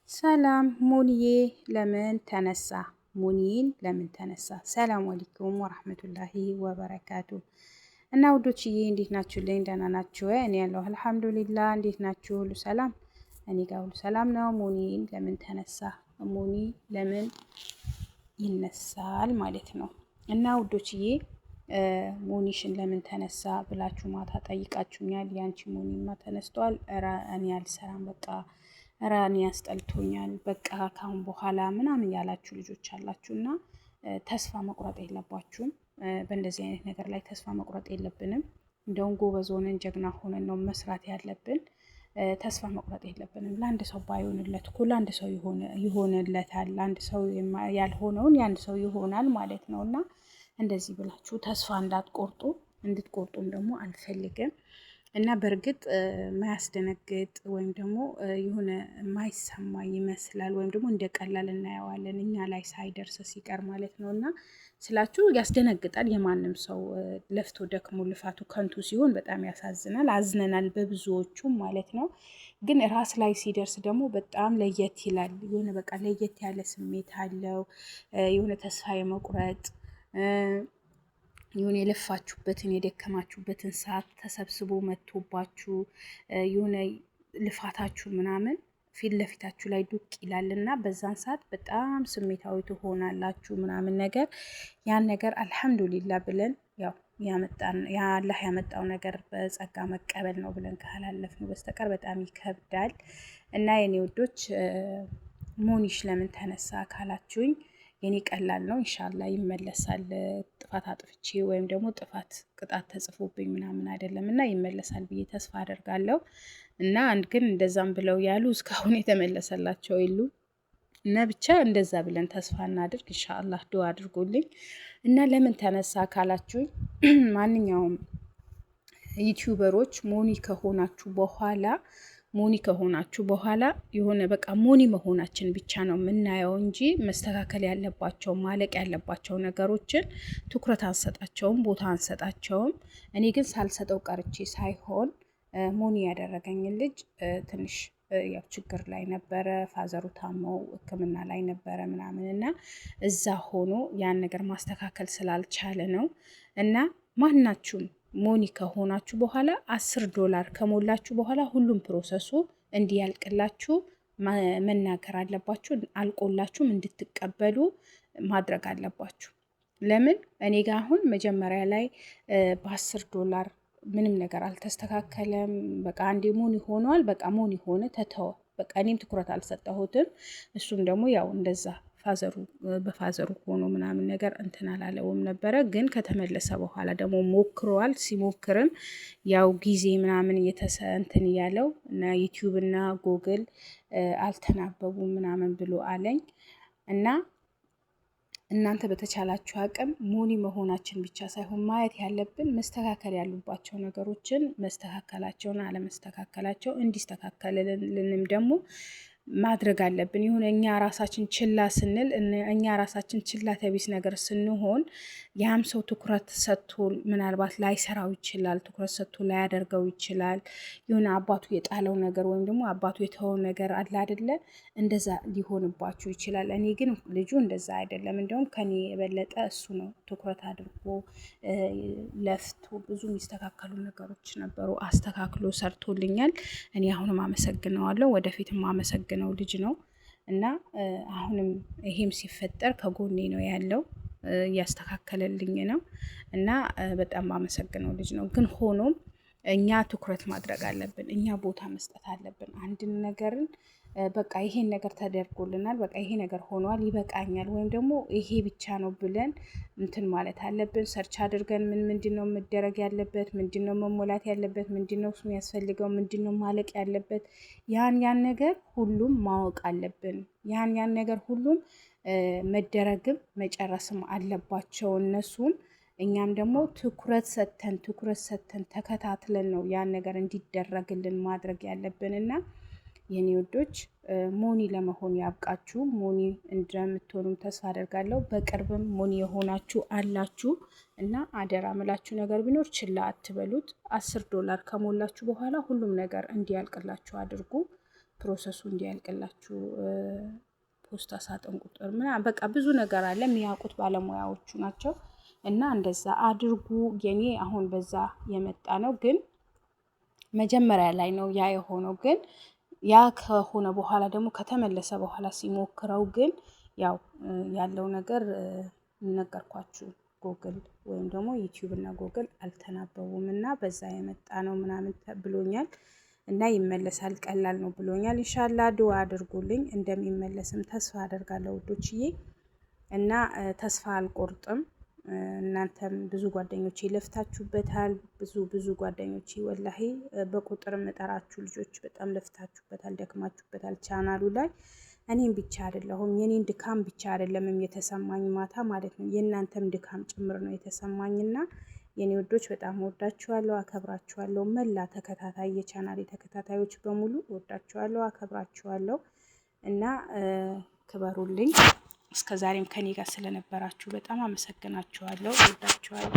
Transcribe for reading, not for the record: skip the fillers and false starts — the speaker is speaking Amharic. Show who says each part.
Speaker 1: ሰላም ሙኒዬ ለምን ተነሳ? ሙኒን ለምን ተነሳ? ሰላም አለይኩም ወራህመቱላሂ ወበረካቱ። እና ውዶችዬ እንዴት ናችሁልኝ? ደህና ናችሁ? እኔ ያለሁ አልሐምዱሊላህ። እንዴት ናችሁ? ሁሉ ሰላም? እኔ ጋር ሁሉ ሰላም ነው። ሙኒን ለምን ተነሳ? ሙኒ ለምን ይነሳል ማለት ነው። እና ውዶችዬ ሙኒሽን ለምን ተነሳ ብላችሁ ማታ ጠይቃችሁኛል። ያንቺ ሙኒማ ተነስቷል። ኧረ እኔ አልሰራም በቃ ራኒ ያስጠልቶኛል በቃ ካሁን በኋላ ምናምን ያላችሁ ልጆች አላችሁ እና ተስፋ መቁረጥ የለባችሁም። በእንደዚህ አይነት ነገር ላይ ተስፋ መቁረጥ የለብንም። እንደውም ጎበዝ ሆነን ጀግና ሆነን ነው መስራት ያለብን። ተስፋ መቁረጥ የለብንም። ለአንድ ሰው ባይሆንለት እኮ ለአንድ ሰው ይሆንለታል። ለአንድ ሰው ያልሆነውን የአንድ ሰው ይሆናል ማለት ነው እና እንደዚህ ብላችሁ ተስፋ እንዳትቆርጡ፣ እንድትቆርጡም ደግሞ አልፈልግም። እና በእርግጥ ማያስደነግጥ ወይም ደግሞ የሆነ ማይሰማ ይመስላል ወይም ደግሞ እንደ ቀላል እናየዋለን እኛ ላይ ሳይደርስ ሲቀር ማለት ነው። እና ስላችሁ ያስደነግጣል። የማንም ሰው ለፍቶ ደክሞ ልፋቱ ከንቱ ሲሆን በጣም ያሳዝናል። አዝነናል በብዙዎቹም ማለት ነው። ግን ራስ ላይ ሲደርስ ደግሞ በጣም ለየት ይላል። የሆነ በቃ ለየት ያለ ስሜት አለው። የሆነ ተስፋ የመቁረጥ የሆነ የለፋችሁበትን የደከማችሁበትን ሰዓት ተሰብስቦ መጥቶባችሁ የሆነ ልፋታችሁ ምናምን ፊት ለፊታችሁ ላይ ዱቅ ይላል እና በዛን ሰዓት በጣም ስሜታዊ ትሆናላችሁ ምናምን ነገር ያን ነገር አልሐምዱሊላ ብለን ያው የአላህ ያመጣው ነገር በጸጋ መቀበል ነው ብለን ካላለፍነው በስተቀር በጣም ይከብዳል። እና የኔ ውዶች ሙኒሽ ለምን ተነሳ ካላችሁኝ የኔ ቀላል ነው። ኢንሻአላህ ይመለሳል። ጥፋት አጥፍቼ ወይም ደግሞ ቅጣት ተጽፎብኝ ምናምን አይደለም እና ይመለሳል ብዬ ተስፋ አደርጋለሁ። እና አንድ ግን እንደዛም ብለው ያሉ እስካሁን የተመለሰላቸው የሉ እና ብቻ እንደዛ ብለን ተስፋ እናድርግ። ኢንሻአላህ ዱአ አድርጎልኝ እና ለምን ተነሳ ካላችሁኝ ማንኛውም ዩቲዩበሮች ሞኒ ከሆናችሁ በኋላ የሆነ በቃ ሞኒ መሆናችን ብቻ ነው የምናየው እንጂ መስተካከል ያለባቸው ማለቅ ያለባቸው ነገሮችን ትኩረት አንሰጣቸውም፣ ቦታ አንሰጣቸውም። እኔ ግን ሳልሰጠው ቀርቼ ሳይሆን ሞኒ ያደረገኝን ልጅ ትንሽ ያው ችግር ላይ ነበረ፣ ፋዘሩ ታመው ሕክምና ላይ ነበረ ምናምን እና እዛ ሆኖ ያን ነገር ማስተካከል ስላልቻለ ነው። እና ማናችሁም ሞኒ ከሆናችሁ በኋላ $10 ከሞላችሁ በኋላ ሁሉም ፕሮሰሱ እንዲያልቅላችሁ መናገር አለባችሁ። አልቆላችሁም እንድትቀበሉ ማድረግ አለባችሁ። ለምን እኔ ጋር አሁን መጀመሪያ ላይ $10 ምንም ነገር አልተስተካከለም። በቃ አንዴ ሞኒ ሆኗል። በቃ ሞኒ ሆነ ተተወ። በቃ እኔም ትኩረት አልሰጠሁትም። እሱም ደግሞ ያው እንደዛ በፋዘሩ ሆኖ ምናምን ነገር እንትን አላለውም ነበረ። ግን ከተመለሰ በኋላ ደግሞ ሞክረዋል። ሲሞክርም ያው ጊዜ ምናምን እንትን ያለው እና ዩቲዩብ እና ጉግል አልተናበቡም ምናምን ብሎ አለኝ። እና እናንተ በተቻላችሁ አቅም ሞኒ መሆናችን ብቻ ሳይሆን ማየት ያለብን መስተካከል ያሉባቸው ነገሮችን መስተካከላቸውን አለመስተካከላቸው እንዲስተካከልልንም ደግሞ ማድረግ አለብን። የሆነ እኛ ራሳችን ችላ ስንል እኛ ራሳችን ችላ ተቢስ ነገር ስንሆን ያም ሰው ትኩረት ሰጥቶ ምናልባት ላይሰራው ይችላል። ትኩረት ሰጥቶ ላያደርገው ይችላል። የሆነ አባቱ የጣለው ነገር ወይም ደግሞ አባቱ የተወው ነገር አለ አይደለ? እንደዛ ሊሆንባችሁ ይችላል። እኔ ግን ልጁ እንደዛ አይደለም። እንደውም ከኔ የበለጠ እሱ ነው ትኩረት አድርጎ ለፍቶ ብዙ የሚስተካከሉ ነገሮች ነበሩ። አስተካክሎ ሰርቶልኛል። እኔ አሁንም አመሰግነዋለሁ። ወደፊትም አመሰግነው ልጅ ነው እና አሁንም ይሄም ሲፈጠር ከጎኔ ነው ያለው፣ እያስተካከለልኝ ነው እና በጣም አመሰግነው ልጅ ነው። ግን ሆኖም እኛ ትኩረት ማድረግ አለብን። እኛ ቦታ መስጠት አለብን። አንድን ነገርን በቃ ይሄን ነገር ተደርጎልናል፣ በቃ ይሄ ነገር ሆኗል፣ ይበቃኛል ወይም ደግሞ ይሄ ብቻ ነው ብለን እንትን ማለት አለብን። ሰርች አድርገን ምንድነው መደረግ ያለበት፣ ምንድነው መሞላት ያለበት፣ ምንድነው የሚያስፈልገው፣ ምንድነው ማለቅ ያለበት፣ ያን ነገር ሁሉም ማወቅ አለብን። ያን ነገር ሁሉም መደረግም መጨረስም አለባቸው እነሱም። እኛም ደግሞ ትኩረት ሰጥተን ተከታትለን ነው ያን ነገር እንዲደረግልን ማድረግ ያለብንና የኔ ወዶች ሞኒ ለመሆን ያብቃችሁ። ሞኒ እንደምትሆኑም ተስፋ አደርጋለሁ። በቅርብም ሞኒ የሆናችሁ አላችሁ እና አደራ ምላችሁ ነገር ቢኖር ችላ አትበሉት። $10 ከሞላችሁ በኋላ ሁሉም ነገር እንዲያልቅላችሁ አድርጉ። ፕሮሰሱ እንዲያልቅላችሁ ፖስታ ሳጥን ቁጥር ምናምን በቃ ብዙ ነገር አለ። የሚያውቁት ባለሙያዎቹ ናቸው እና እንደዛ አድርጉ። የኔ አሁን በዛ የመጣ ነው፣ ግን መጀመሪያ ላይ ነው ያ የሆነው። ግን ያ ከሆነ በኋላ ደግሞ ከተመለሰ በኋላ ሲሞክረው ግን ያው ያለው ነገር ነገርኳችሁ። ጎግል ወይም ደግሞ ዩቲዩብ እና ጎግል አልተናበቡም እና በዛ የመጣ ነው ምናምን ብሎኛል እና ይመለሳል፣ ቀላል ነው ብሎኛል። ኢንሻአላህ ዱአ አድርጉልኝ፣ እንደሚመለስም ተስፋ አደርጋለሁ ውዶችዬ። እና ተስፋ አልቆርጥም። እናንተም ብዙ ጓደኞቼ ለፍታችሁበታል። ብዙ ጓደኞቼ ወላሂ በቁጥር መጠራችሁ ልጆች በጣም ለፍታችሁበታል፣ ደክማችሁበታል ቻናሉ ላይ። እኔም ብቻ አይደለሁም፣ የኔን ድካም ብቻ አይደለም የተሰማኝ ማታ ማለት ነው፣ የእናንተም ድካም ጭምር ነው የተሰማኝና የኔ ወዶች በጣም ወዳችኋለሁ፣ አከብራችኋለሁ። መላ ተከታታይ የቻናሌ ተከታታዮች በሙሉ ወዳችኋለሁ፣ አከብራችኋለሁ እና ክበሩልኝ። እስከ ዛሬም ከኔ ጋር ስለነበራችሁ በጣም አመሰግናችኋለሁ፣ ወዳችኋለሁ።